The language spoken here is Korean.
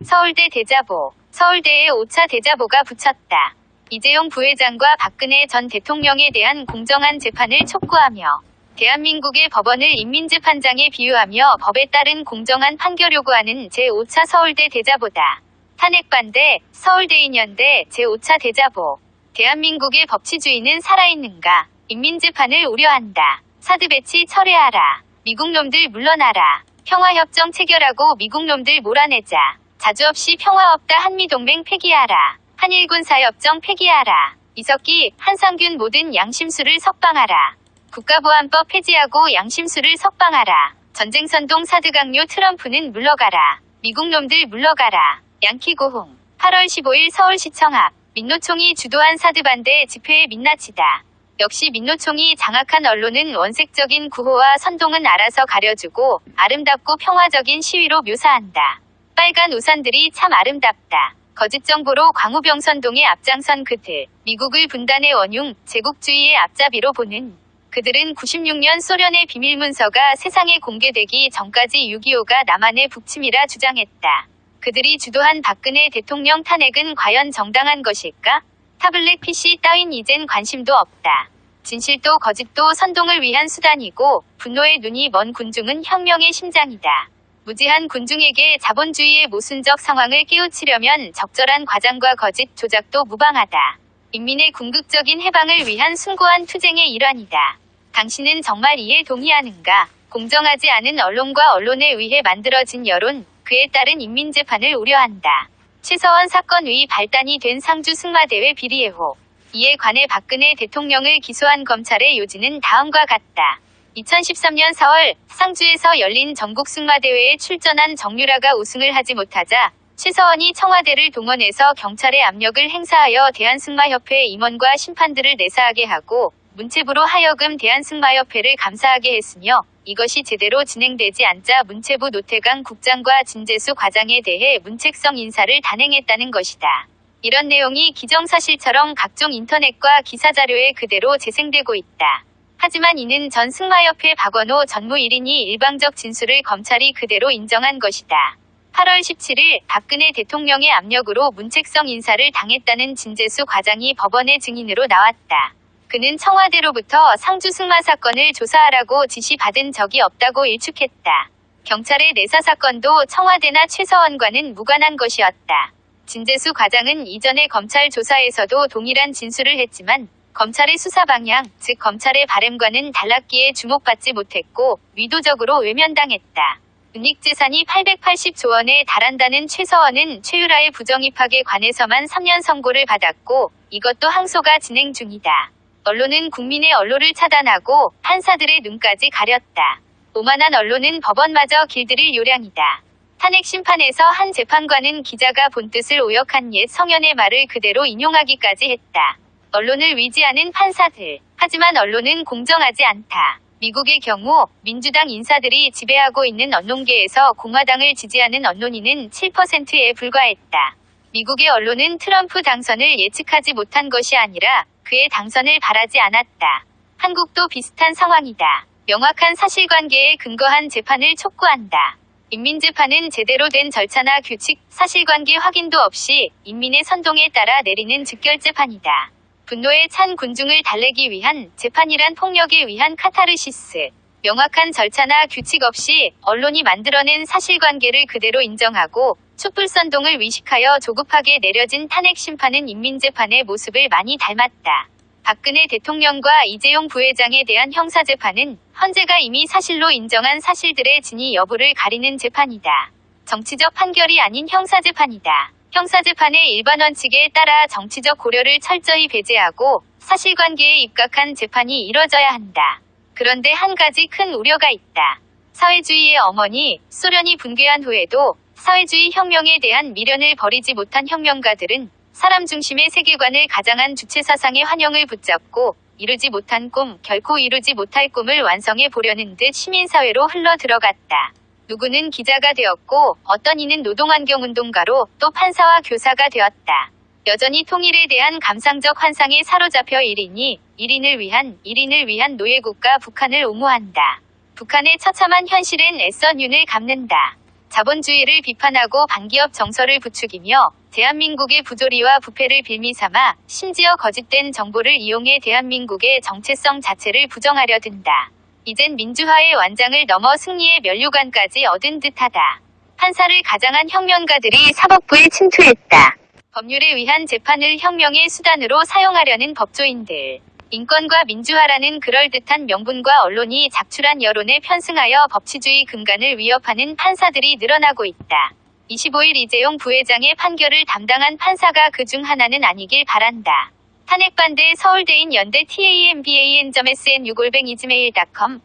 서울대 대자보. 서울대에 5차 대자보가 붙였다. 이재용 부회장과 박근혜 전 대통령에 대한 공정한 재판을 촉구하며 대한민국의 법원을 인민재판장에 비유하며 법에 따른 공정한 판결 요구하는 제5차 서울대 대자보다. 탄핵 반대, 서울대인연대 제5차 대자보. 대한민국의 법치주의는 살아있는가? 인민재판을 우려한다. 사드 배치 철회하라. 미국놈들 물러나라. 평화협정 체결하고 미국놈들 몰아내자. 자주 없이 평화 없다. 한미동맹 폐기하라. 한일군사협정 폐기하라. 이석기, 한상균 모든 양심수를 석방하라. 국가보안법 폐지하고 양심수를 석방하라. 전쟁선동 사드 강요 트럼프는 물러가라. 미국놈들 물러가라. 양키 고홍. 8월 15일 서울시청 앞. 민노총이 주도한 사드 반대 집회에 민낯이다. 역시 민노총이 장악한 언론은 원색적인 구호와 선동은 알아서 가려주고 아름답고 평화적인 시위로 묘사한다. 빨간 우산들이 참 아름답다. 거짓 정보로 광우병선동에 앞장선 그들. 미국을 분단의 원흉, 제국주의의 앞잡이로 보는 그들은 96년 소련의 비밀문서가 세상에 공개되기 전까지 6.25가 남한의 북침이라 주장했다. 그들이 주도한 박근혜 대통령 탄핵은 과연 정당한 것일까? 타블렛 PC 따윈 이젠 관심도 없다. 진실도 거짓도 선동을 위한 수단이고 분노의 눈이 먼 군중은 혁명의 심장이다. 무지한 군중에게 자본주의의 모순적 상황을 깨우치려면 적절한 과장과 거짓 조작도 무방하다. 인민의 궁극적인 해방을 위한 숭고한 투쟁의 일환이다. 당신은 정말 이에 동의하는가? 공정하지 않은 언론과 언론에 의해 만들어진 여론, 그에 따른 인민재판을 우려한다. 최서원 사건의 발단이 된 상주 승마대회 비리의혹. 이에 관해 박근혜 대통령을 기소한 검찰의 요지는 다음과 같다. 2013년 4월 상주에서 열린 전국 승마대회에 출전한 정유라가 우승을 하지 못하자 최서원이 청와대를 동원해서 경찰에 압력을 행사하여 대한승마협회 임원과 심판들을 내사하게 하고 문체부로 하여금 대한승마협회를 감사하게 했으며 이것이 제대로 진행되지 않자 문체부 노태강 국장과 진재수 과장에 대해 문책성 인사를 단행했다는 것이다. 이런 내용이 기정사실처럼 각종 인터넷과 기사자료에 그대로 재생되고 있다. 하지만 이는 전 승마협회 박원호 전무 1인이 일방적 진술을 검찰이 그대로 인정한 것이다. 8월 17일 박근혜 대통령의 압력으로 문책성 인사를 당했다는 진재수 과장이 법원의 증인으로 나왔다. 그는 청와대로부터 상주 승마 사건을 조사하라고 지시받은 적이 없다고 일축했다. 경찰의 내사 사건도 청와대나 최서원과는 무관한 것이었다. 진재수 과장은 이전의 검찰 조사에서도 동일한 진술을 했지만 검찰의 수사 방향, 즉 검찰의 바램과는 달랐기에 주목받지 못했고 의도적으로 외면당했다. 은닉재산이 880조 원에 달한다는 최서원은 최유라의 부정입학에 관해서만 3년 선고를 받았고 이것도 항소가 진행 중이다. 언론은 국민의 언론을 차단하고 판사들의 눈까지 가렸다. 오만한 언론은 법원마저 길들일 요량이다. 탄핵 심판에서 한 재판관은 기자가 본 뜻을 오역한 옛 성현의 말을 그대로 인용하기까지 했다. 언론을 위지하는 판사들. 하지만 언론은 공정하지 않다. 미국의 경우 민주당 인사들이 지배하고 있는 언론계에서 공화당을 지지하는 언론인은 7%에 불과했다. 미국의 언론은 트럼프 당선을 예측하지 못한 것이 아니라 그의 당선을 바라지 않았다. 한국도 비슷한 상황이다. 명확한 사실관계에 근거한 재판을 촉구한다. 인민재판은 제대로 된 절차나 규칙, 사실관계 확인도 없이 인민의 선동에 따라 내리는 즉결재판이다. 분노에 찬 군중을 달래기 위한 재판이란 폭력에 의한 카타르시스. 명확한 절차나 규칙 없이 언론이 만들어낸 사실관계를 그대로 인정하고 촛불선동을 위식하여 조급하게 내려진 탄핵 심판은 인민재판의 모습을 많이 닮았다. 박근혜 대통령과 이재용 부회장에 대한 형사재판은 헌재가 이미 사실로 인정한 사실들의 진위 여부를 가리는 재판이다. 정치적 판결이 아닌 형사재판이다. 형사재판의 일반 원칙에 따라 정치적 고려를 철저히 배제하고 사실관계에 입각한 재판이 이뤄져야 한다. 그런데 한 가지 큰 우려가 있다. 사회주의의 어머니, 소련이 붕괴한 후에도 사회주의 혁명에 대한 미련을 버리지 못한 혁명가들은 사람 중심의 세계관을 가장한 주체사상의 환영을 붙잡고 이루지 못한 꿈, 결코 이루지 못할 꿈을 완성해 보려는 듯 시민사회로 흘러 들어갔다. 누구는 기자가 되었고 어떤 이는 노동환경운동가로 또 판사와 교사가 되었다. 여전히 통일에 대한 감상적 환상에 사로잡혀 1인을 위한 노예국가 북한을 옹호한다. 북한의 처참한 현실엔 애써 윤을 갚는다. 자본주의를 비판하고 반기업 정서를 부추기며 대한민국의 부조리와 부패를 빌미삼아 심지어 거짓된 정보를 이용해 대한민국의 정체성 자체를 부정하려 든다. 이젠 민주화의 완장을 넘어 승리의 면류관까지 얻은 듯하다. 판사를 가장한 혁명가들이 사법부에 침투했다. 법률에 의한 재판을 혁명의 수단으로 사용하려는 법조인들. 인권과 민주화라는 그럴듯한 명분과 언론이 작출한 여론에 편승하여 법치주의 근간을 위협하는 판사들이 늘어나고 있다. 25일 이재용 부회장의 판결을 담당한 판사가 그 중 하나는 아니길 바란다. 탄핵반대 서울대인 연대 TAMBAN.SN6골뱅이지메일.com